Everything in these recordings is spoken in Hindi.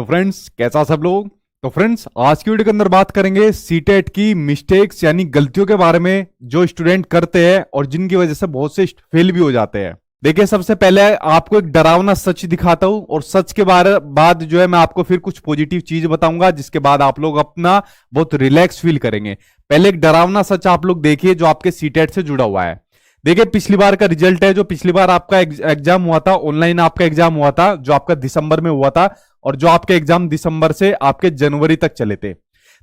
फ्रेंड्स, कैसा सब लोग। तो फ्रेंड्स, आज की वीडियो के अंदर बात करेंगे सीटेट की मिस्टेक्स यानी गलतियों के बारे में जो स्टूडेंट करते हैं और जिनकी वजह से बहुत से फेल भी हो जाते हैं। देखिए, सबसे पहले आपको एक डरावना सच दिखाता हूं और सच के बारे बाद जो है मैं आपको फिर कुछ पॉजिटिव चीज बताऊंगा, जिसके बाद आप लोग अपना बहुत रिलैक्स फील करेंगे। पहले एक डरावना सच आप लोग देखिए जो आपके सीटेट से जुड़ा हुआ है। देखिए, पिछली बार का रिजल्ट है, जो पिछली बार आपका एग्जाम हुआ था, ऑनलाइन आपका एग्जाम हुआ था, जो आपका दिसंबर में हुआ था और जो आपके एग्जाम दिसंबर से आपके जनवरी तक चले थे।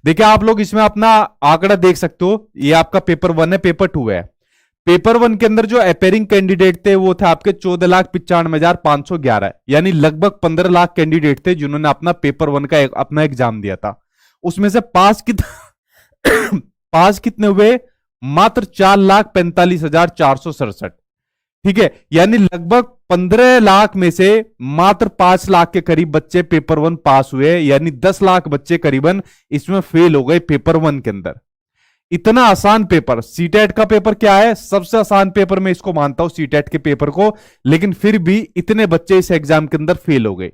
देखिए, आप लोग इसमें अपना आंकड़ा देख सकते हो। ये आपका पेपर 1 है, पेपर 2 है। पेपर 1 के अंदर जो अपेयरिंग कैंडिडेट थे वो थे आपके 14,95,511, यानी लगभग 15 लाख कैंडिडेट थे जिन्होंने अपना पेपर 1 का अपना एग्जाम दिया था। उसमें से पास कितने हुए? मात्र 4,45,467। ठीक है, यानी लगभग 15 लाख में से मात्र 5 लाख के करीब बच्चे पेपर 1 पास हुए, यानी 10 लाख बच्चे करीबन इसमें फेल हो गए पेपर 1 के अंदर। इतना आसान पेपर, सीटेट का पेपर क्या है, सबसे आसान पेपर मैं इसको मानता हूं सीटेट के पेपर को, लेकिन फिर भी इतने बच्चे इस एग्जाम के अंदर फेल हो गए।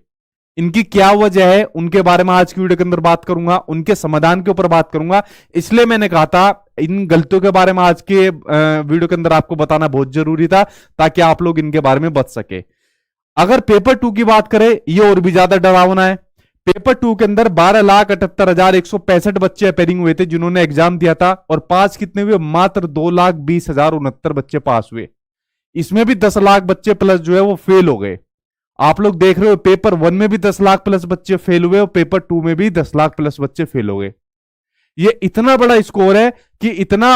इनकी क्या वजह है, उनके बारे में आज की वीडियो के अंदर बात करूंगा, उनके समाधान के ऊपर बात करूंगा। इसलिए मैंने कहा था इन गलतियों के बारे में आज के वीडियो के अंदर आपको बताना बहुत जरूरी था, ताकि आप लोग इनके बारे में बच सके। अगर पेपर 2 की बात करें, ये और भी ज्यादा डरावना है। पेपर 2 के अंदर 12,78,165 बच्चे अपेयरिंग हुए थे जिन्होंने एग्जाम दिया था, और पास कितने हुए? मात्र 2,20,069 बच्चे पास हुए। इसमें भी 10 लाख बच्चे प्लस जो है वो फेल हो गए। आप लोग देख रहे हो, पेपर 1 में भी 10 लाख प्लस बच्चे फेल हुए और पेपर 2 में भी 10 लाख प्लस बच्चे फेल हो गए। ये इतना बड़ा स्कोर है कि इतना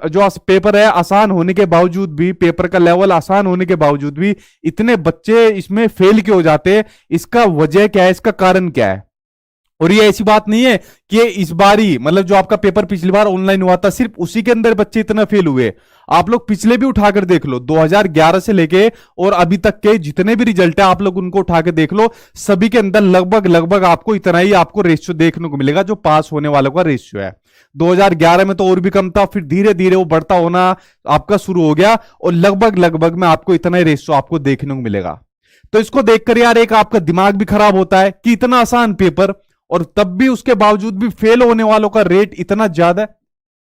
जो पेपर है आसान होने के बावजूद भी, पेपर का लेवल आसान होने के बावजूद भी इतने बच्चे इसमें फेल क्यों हो जाते हैं? इसका वजह क्या है, इसका कारण क्या है? और ये ऐसी बात नहीं है कि इस बार ही, मतलब जो आपका पेपर पिछली बार ऑनलाइन हुआ था सिर्फ उसी के अंदर बच्चे इतना फेल हुए। आप लोग पिछले भी उठाकर देख लो, 2011 से लेके और अभी तक के जितने भी रिजल्ट है आप लोग उनको उठा के देख लो, सभी के अंदर लगभग आपको इतना ही आपको रेशियो देखने को मिलेगा जो पास होने वालों का रेशियो है। 2011 में तो और भी कम था, फिर धीरे धीरे वो बढ़ता होना आपका शुरू हो गया और लगभग में आपको इतना ही रेशियो आपको देखने को मिलेगा। तो इसको देखकर यार एक आपका दिमाग भी खराब होता है कि इतना आसान पेपर और तब भी उसके बावजूद भी फेल होने वालों का रेट इतना ज्यादा है।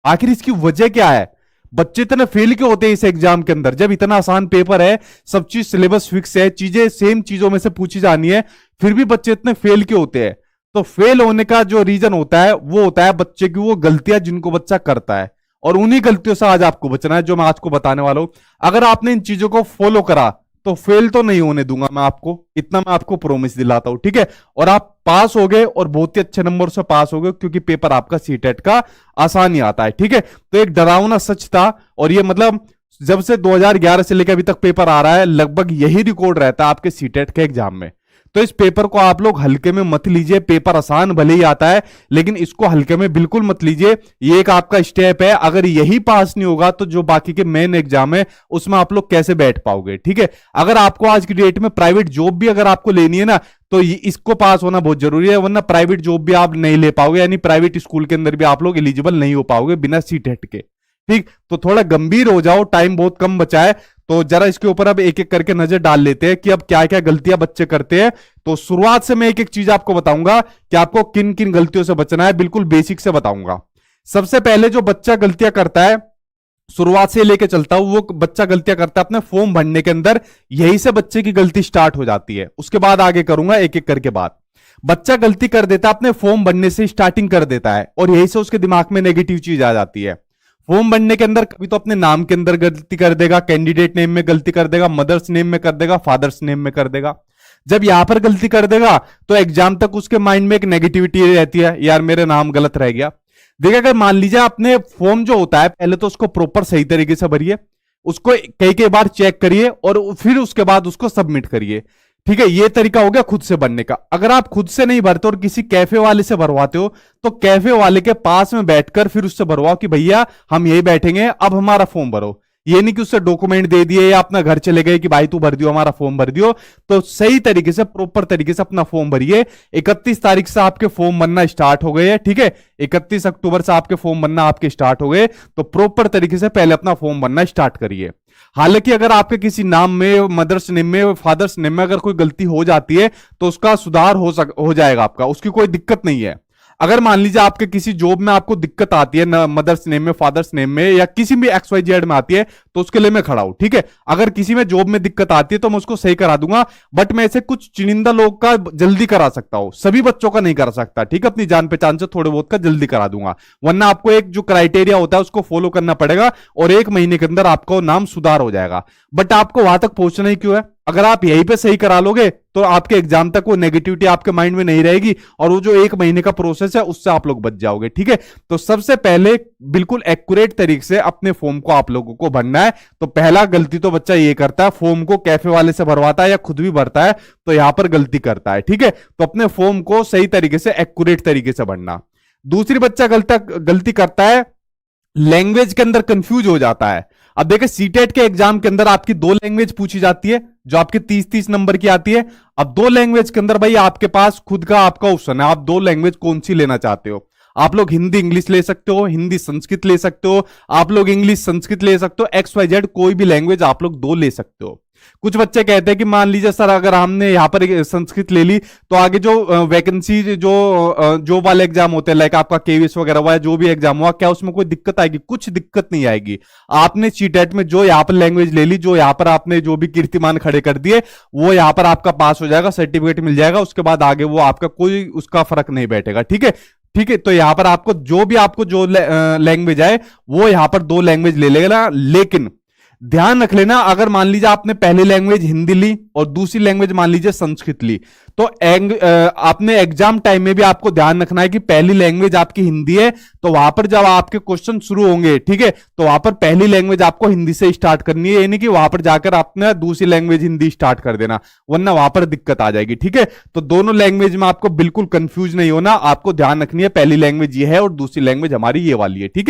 आखिर इसकी वजह क्या है? बच्चे इतने फेल क्यों होते हैं इस एग्जाम के अंदर, जब इतना आसान पेपर है, सब चीज सिलेबस फिक्स है, चीजें सेम चीजों में से पूछी जानी है, फिर भी बच्चे इतने फेल क्यों होते हैं? तो फेल होने का जो रीजन होता है वो होता है बच्चे की वो गलतियां जिनको बच्चा करता है, और उन्हीं गलतियों से आज आपको बचना है जो मैं आज को बताने वाला हूं। अगर आपने इन चीजों को फॉलो करा तो फेल तो नहीं होने दूंगा मैं आपको, इतना मैं आपको प्रॉमिस दिलाता हूं, ठीक है? और आप पास हो गए और बहुत ही अच्छे नंबर से पास हो गए, क्योंकि पेपर आपका सीटेट का आसान ही आता है, ठीक है? तो एक डरावना सच था, और ये मतलब जब से 2011 से लेकर अभी तक पेपर आ रहा है, लगभग यही रिकॉर्ड रहता है आपके सीटेट के एग्जाम में। तो इस पेपर को आप लोग हल्के में मत लीजिए। पेपर आसान भले ही आता है, लेकिन इसको हल्के में बिल्कुल मत लीजिए। ये एक आपका स्टेप है, अगर यही पास नहीं होगा तो जो बाकी के मेन एग्जाम है उसमें आप लोग कैसे बैठ पाओगे, ठीक है? अगर आपको आज की डेट में प्राइवेट जॉब भी अगर आपको लेनी है ना, तो इसको पास होना बहुत जरूरी है, वरना प्राइवेट जॉब भी आप नहीं ले पाओगे, यानी प्राइवेट स्कूल के अंदर भी आप लोग एलिजिबल नहीं हो पाओगे बिना सीटेट के, ठीक? तो थोड़ा गंभीर हो जाओ, टाइम बहुत कम बचा है, तो जरा इसके ऊपर अब एक एक करके नजर डाल लेते हैं कि अब क्या क्या गलतियां बच्चे करते हैं। तो शुरुआत से मैं एक एक चीज आपको बताऊंगा कि आपको किन किन गलतियों से बचना है, बिल्कुल बेसिक से बताऊंगा। सबसे पहले जो बच्चा गलतियां करता है, शुरुआत से लेके चलता हूं, वो बच्चा गलतियां करता है अपने फॉर्म भरने के अंदर, यही से बच्चे की गलती स्टार्ट हो जाती है। उसके बाद आगे करूंगा एक एक करके बात। बच्चा गलती कर देता है अपने फॉर्म भरने से स्टार्टिंग कर देता है, और यही से उसके दिमाग में नेगेटिव चीज आ जाती है। फॉर्म भरने के अंदर कभी तो अपने नाम के अंदर गलती कर देगा, कैंडिडेट नेम में गलती कर देगा, मदर्स नेम में कर देगा, फादर्स नेम में कर देगा। जब यहां पर गलती कर देगा तो एग्जाम तक उसके माइंड में एक नेगेटिविटी रहती है, यार मेरे नाम गलत रह गया। देखिए, अगर मान लीजिए आपने फॉर्म जो होता है पहले तो उसको प्रॉपर सही तरीके से भरिए, उसको कई बार चेक करिए और फिर उसके बाद उसको सबमिट करिए, ठीक है? ये तरीका हो गया खुद से भरने का। अगर आप खुद से नहीं भरते और किसी कैफे वाले से भरवाते हो, तो कैफे वाले के पास में बैठकर फिर उससे भरवाओ कि भैया हम यही बैठेंगे, अब हमारा फॉर्म भरो। ये नहीं कि उससे डॉक्यूमेंट दे दिए या अपना घर चले गए कि भाई तू भर दियो, हमारा फॉर्म भर दियो। तो सही तरीके से, प्रॉपर तरीके से अपना फॉर्म भरिए। 31 तारीख से आपके फॉर्म बनना स्टार्ट हो गए हैं, ठीक है, 31 अक्टूबर से आपके फॉर्म बनना आपके स्टार्ट हो गए। तो प्रॉपर तरीके से पहले अपना फॉर्म बनना स्टार्ट करिए। हालांकि अगर आपके किसी नाम में, मदर्स नेम में, फादर्स नेम में अगर कोई गलती हो जाती है तो उसका सुधार हो जाएगा आपका, उसकी कोई दिक्कत नहीं है। अगर मान लीजिए आपके किसी जॉब में आपको दिक्कत आती है, मदर्स नेम में, फादर्स नेम में, या किसी भी XYZ में आती है, तो उसके लिए मैं खड़ा हूं, ठीक है। अगर किसी में जॉब में दिक्कत आती है तो मैं उसको सही करा दूंगा, बट मैं ऐसे कुछ चुनिंदा लोग का जल्दी करा सकता हूं, सभी बच्चों का नहीं करा सकता, ठीक है। अपनी जान पहचान से थोड़े बहुत का जल्दी करा दूंगा, वरना आपको एक जो क्राइटेरिया होता है उसको फॉलो करना पड़ेगा और 1 महीने के अंदर आपका नाम सुधार हो जाएगा। बट आपको वहां तक पहुंचना ही क्यों है? अगर आप यहीं पे सही करा लोगे तो आपके एग्जाम तक वो नेगेटिविटी आपके माइंड में नहीं रहेगी और वो जो 1 महीने का प्रोसेस है उससे आप लोग बच जाओगे, ठीक है। तो सबसे पहले बिल्कुल एक्यूरेट तरीके से अपने फॉर्म को आप लोगों को भरना है। तो पहला गलती तो बच्चा ये करता है, फॉर्म को कैफे वाले से भरवाता है या खुद भी भरता है, तो यहां पर गलती करता है, ठीक है। तो अपने फॉर्म को सही तरीके से, एक्यूरेट तरीके से भरना। दूसरी बच्चा गलती करता है, लैंग्वेज के अंदर कंफ्यूज हो जाता है। अब देखिए सीटेट के एग्जाम के अंदर आपकी 2 लैंग्वेज पूछी जाती है जो आपके 30-30 नंबर की आती है। अब 2 लैंग्वेज के अंदर भाई आपके पास खुद का आपका ऑप्शन है, आप 2 लैंग्वेज कौन सी लेना चाहते हो। आप लोग हिंदी इंग्लिश ले सकते हो, हिंदी संस्कृत ले सकते हो, आप लोग इंग्लिश संस्कृत ले सकते हो, XYZ कोई भी लैंग्वेज आप लोग 2 ले सकते हो। कुछ बच्चे कहते हैं कि मान लीजिए सर अगर हमने यहां पर संस्कृत ले ली तो आगे जो वैकेंसी जो वाले एग्जाम होते हैं, लाइक आपका केवीएस वगैरह हुआ, जो भी एग्जाम हुआ, क्या उसमें कोई दिक्कत आएगी? कुछ दिक्कत नहीं आएगी। आपने सीटेट में जो यहां पर लैंग्वेज ले ली, जो यहां पर आपने जो भी कीर्तिमान खड़े कर दिए, वो यहां पर आपका पास हो जाएगा, सर्टिफिकेट मिल जाएगा। उसके बाद आगे वो आपका कोई उसका फर्क नहीं बैठेगा, ठीक है। ठीक है, तो यहां पर आपको जो लैंग्वेज है वो यहां पर 2 लैंग्वेज ले लेगा। लेकिन ध्यान रख लेना, अगर मान लीजिए आपने पहली लैंग्वेज हिंदी ली और दूसरी लैंग्वेज मान लीजिए संस्कृत ली, तो आपने एग्जाम टाइम में भी आपको ध्यान रखना है कि पहली लैंग्वेज आपकी हिंदी है, तो वहां पर जब आपके क्वेश्चन शुरू होंगे, ठीक है, तो वहां पर पहली लैंग्वेज आपको हिंदी से स्टार्ट करनी है, यानी कि वहां पर जाकर आपने दूसरी लैंग्वेज हिंदी स्टार्ट कर देना, वरना वहां पर दिक्कत आ जाएगी, ठीक है। तो दोनों लैंग्वेज में आपको बिल्कुल कंफ्यूज नहीं होना, आपको ध्यान रखनी है पहली लैंग्वेज ये है और दूसरी लैंग्वेज हमारी ये वाली है, ठीक है।